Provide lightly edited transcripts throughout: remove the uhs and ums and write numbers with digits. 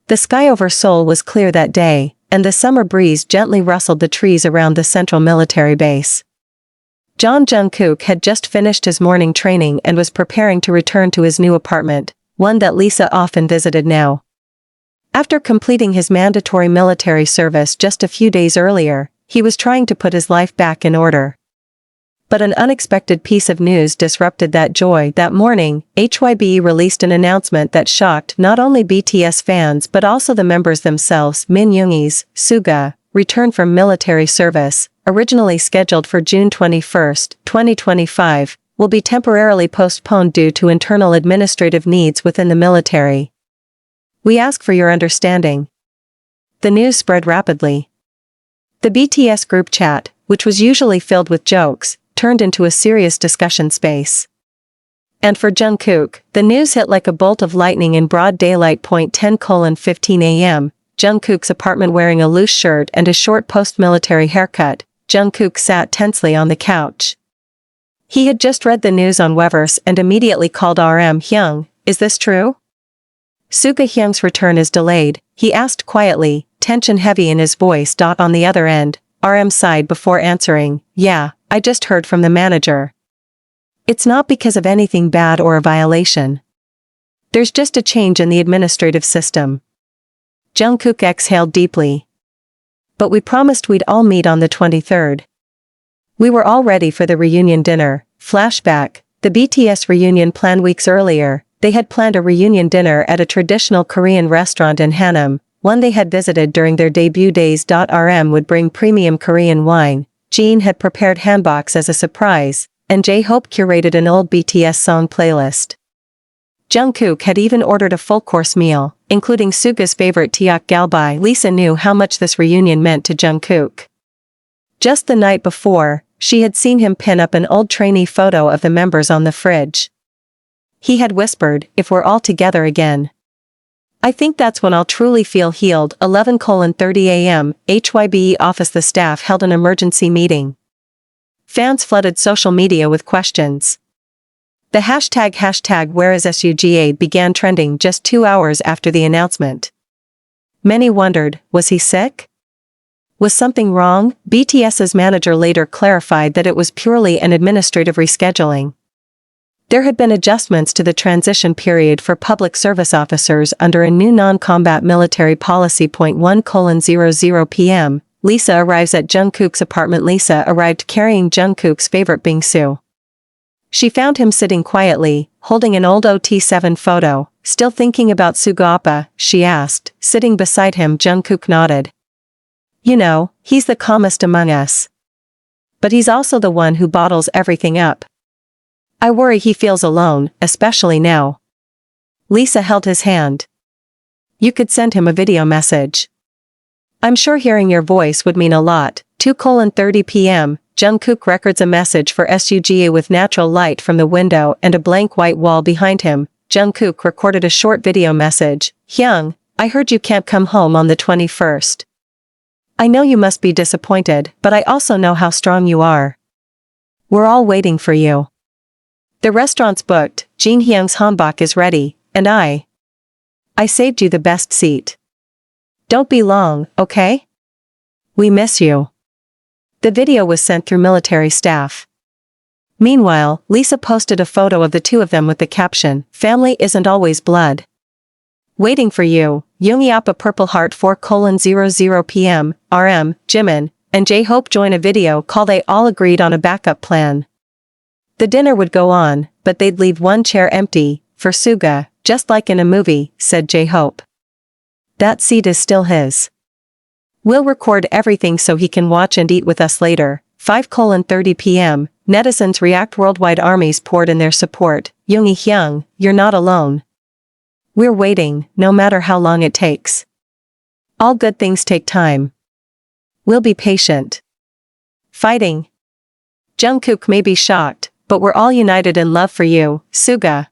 The sky over Seoul was clear that day, and the summer breeze gently rustled the trees around the central military base. Jungkook had just finished his morning training and was preparing to return to his new apartment, one that Lisa often visited now. After completing his mandatory military service just a few days earlier, he was trying to put his life back in order. But an unexpected piece of news disrupted that joy. That morning, HYB released an announcement that shocked not only BTS fans but also the members themselves. Min Yoongi's Suga'S return from military service, originally scheduled for June 21, 2025, will be temporarily postponed due to internal administrative needs within the military. We ask for your understanding. The news spread rapidly. The BTS group chat, which was usually filled with jokes, turned into a serious discussion space. And for Jungkook, the news hit like a bolt of lightning in broad daylight. 10:15 a.m., Jungkook's apartment. Wearing a loose shirt and a short post-military haircut, Jungkook sat tensely on the couch. He had just read the news on Weverse and immediately called RM Hyung. Is this true? Suga Hyung's return is delayed, he asked quietly, tension heavy in his voice. On the other end, RM sighed before answering, yeah, I just heard from the manager. It's not because of anything bad or a violation. There's just a change in the administrative system. Jungkook exhaled deeply. But we promised we'd all meet on the 23rd. We were all ready for the reunion dinner. Flashback, the BTS reunion planned weeks earlier. They had planned a reunion dinner at a traditional Korean restaurant in Hanam, one they had visited during their debut days. RM would bring premium Korean wine, Jin had prepared hanboks as a surprise, and J-Hope curated an old BTS song playlist. Jungkook had even ordered a full-course meal, including Suga's favorite tteok galbi. Lisa knew how much this reunion meant to Jungkook. Just the night before, she had seen him pin up an old trainee photo of the members on the fridge. He had whispered, if we're all together again. I think that's when I'll truly feel healed. 11:30 a.m., HYBE office. The staff held an emergency meeting. Fans flooded social media with questions. The hashtag where is Suga began trending just 2 hours after the announcement. Many wondered, was he sick? Was something wrong? BTS's manager later clarified that it was purely an administrative rescheduling. There had been adjustments to the transition period for public service officers under a new non-combat military policy. 1:00 p.m., Lisa arrives at Jungkook's apartment. Lisa arrived carrying Jungkook's favorite bingsu. She found him sitting quietly, holding an old OT7 photo. Still thinking about Suga'S? She asked. Sitting beside him, Jungkook nodded. You know, he's the calmest among us. But he's also the one who bottles everything up. I worry he feels alone, especially now. Lisa held his hand. You could send him a video message. I'm sure hearing your voice would mean a lot. 2:30 p.m., Jungkook records a message for Suga with natural light from the window and a blank white wall behind him. Jungkook recorded a short video message. Hyung, I heard you can't come home on the 21st. I know you must be disappointed, but I also know how strong you are. We're all waiting for you. The restaurant's booked, Jin Hyung's hanbok is ready, and I saved you the best seat. Don't be long, okay? We miss you. The video was sent through military staff. Meanwhile, Lisa posted a photo of the two of them with the caption, Family isn't always blood. Waiting for you, Yoongi up a purple heart. 4:00 p.m., RM, Jimin, and J-Hope join a video call. They all agreed on a backup plan. The dinner would go on, but they'd leave one chair empty, for Suga'S, just like in a movie, said J-Hope. That seat is still his. We'll record everything so he can watch and eat with us later. 5:30 p.m., netizens react. Worldwide armies poured in their support. Yoongi Hyung, you're not alone. We're waiting, no matter how long it takes. All good things take time. We'll be patient. Fighting. Jungkook may be shocked, but we're all united in love for you, Suga'S.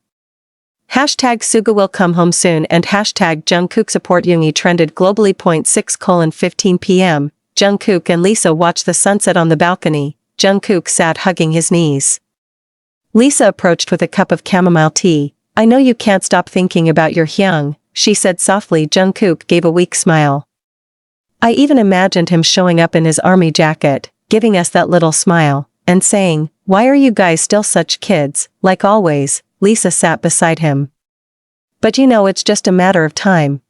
Hashtag Suga will come home soon and hashtag Jungkook support Yoongi trended globally. 6:15 p.m., Jungkook and Lisa watched the sunset on the balcony. Jungkook sat hugging his knees. Lisa approached with a cup of chamomile tea. I know you can't stop thinking about your Hyung, she said softly. Jungkook gave a weak smile. I even imagined him showing up in his army jacket, giving us that little smile, and saying, "Why are you guys still such kids?" Like always, Lisa sat beside him. But you know it's just a matter of time.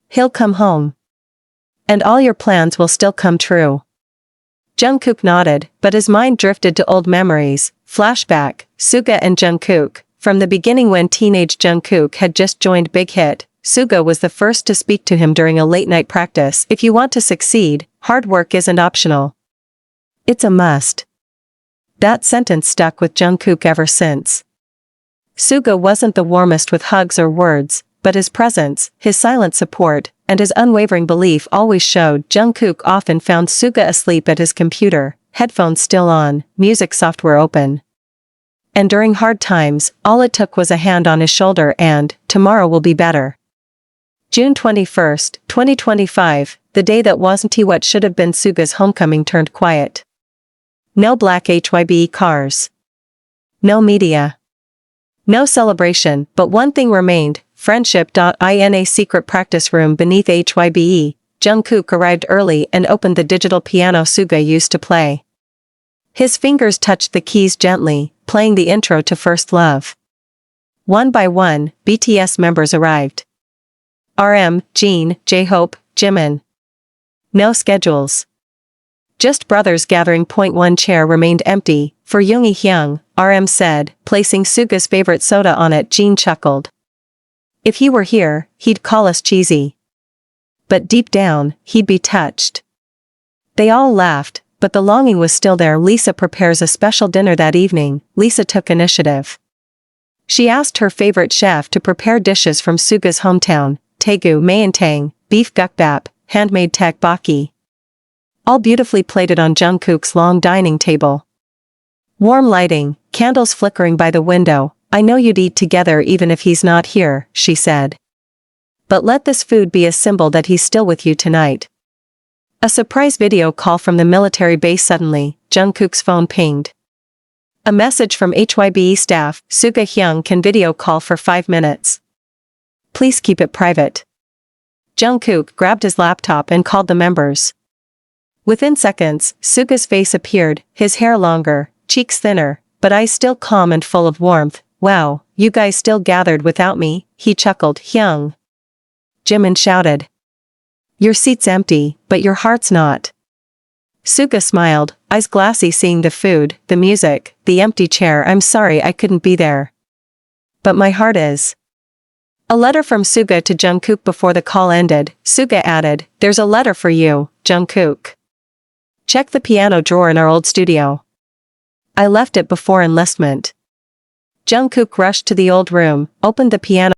He'll come home. And all your plans will still come true. Jungkook nodded, but his mind drifted to old memories. Flashback, Suga and Jungkook. From the beginning, when teenage Jungkook had just joined Big Hit, Suga was the first to speak to him during a late-night practice. If you want to succeed, hard work isn't optional. It's a must. That sentence stuck with Jungkook ever since. Suga wasn't the warmest with hugs or words, but his presence, his silent support, and his unwavering belief always showed. Jungkook often found Suga asleep at his computer, headphones still on, music software open. And during hard times, all it took was a hand on his shoulder and, tomorrow will be better. June 21st, 2025, the day that wasn't what should have been. Suga'S homecoming turned quiet. No black HYBE cars. No media. No celebration, but one thing remained, friendship. In a secret practice room beneath HYBE, Jungkook arrived early and opened the digital piano Suga used to play. His fingers touched the keys gently, playing the intro to First Love. One by one, BTS members arrived. RM, Jin, J-Hope, Jimin. No schedules. Just brothers gathering. One chair remained empty, for Yoongi Hyung, RM said, placing Suga's favorite soda on it. Jin chuckled. If he were here, he'd call us cheesy. But deep down, he'd be touched. They all laughed, but the longing was still there. Lisa prepares a special dinner that evening. Lisa took initiative. She asked her favorite chef to prepare dishes from Suga's hometown, Daegu Maentang, beef gukbap, handmade tteokbokki. All beautifully plated on Jungkook's long dining table. Warm lighting, candles flickering by the window. I know you'd eat together even if he's not here, she said. But let this food be a symbol that he's still with you tonight. A surprise video call from the military base. Suddenly, Jungkook's phone pinged. A message from HYBE staff. Suga Hyung can video call for 5 minutes. Please keep it private. Jungkook grabbed his laptop and called the members. Within seconds, Suga's face appeared, his hair longer, cheeks thinner, but eyes still calm and full of warmth. Wow, you guys still gathered without me, he chuckled. Hyung. Jimin shouted. Your seat's empty, but your heart's not. Suga smiled, eyes glassy, seeing the food, the music, the empty chair. I'm sorry I couldn't be there. But my heart is. A letter from Suga to Jungkook. Before the call ended, Suga added, there's a letter for you, Jungkook. Check the piano drawer in our old studio. I left it before enlistment. Jungkook rushed to the old room, opened the piano